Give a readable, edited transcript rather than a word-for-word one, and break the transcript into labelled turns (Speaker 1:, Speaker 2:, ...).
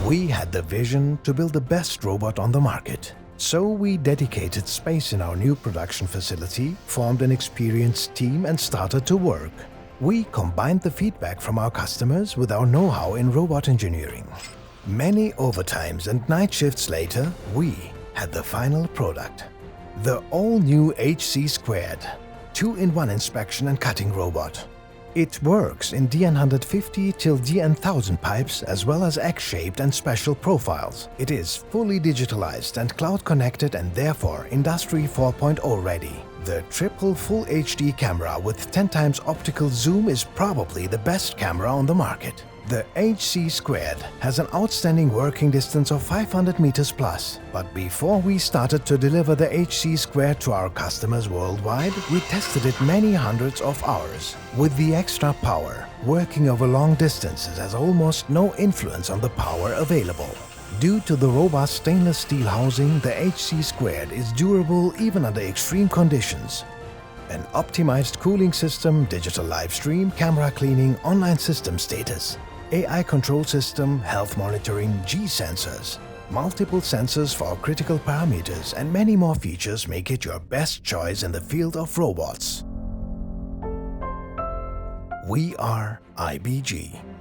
Speaker 1: We had the vision to build the best robot on the market. So we dedicated space in our new production facility, formed an experienced team and started to work. We combined the feedback from our customers with our know-how in robot engineering. Many overtimes and night shifts later, we had the final product. The all-new HC² 2-in-1 inspection and cutting robot. It works in DN150 till DN1000 pipes as well as X-shaped and special profiles. It is fully digitalized and cloud-connected and therefore Industry 4.0 ready. The triple Full HD camera with 10 times optical zoom is probably the best camera on the market. The HC² has an outstanding working distance of 500 meters plus. But before we started to deliver the HC² to our customers worldwide, we tested it many hundreds of hours. With the extra power, working over long distances has almost no influence on the power available. Due to the robust stainless steel housing, the HC² is durable even under extreme conditions. An optimized cooling system, digital live stream, camera cleaning, online system status, AI control system, health monitoring, G-sensors, multiple sensors for critical parameters and many more features make it your best choice in the field of robots. We are IBG.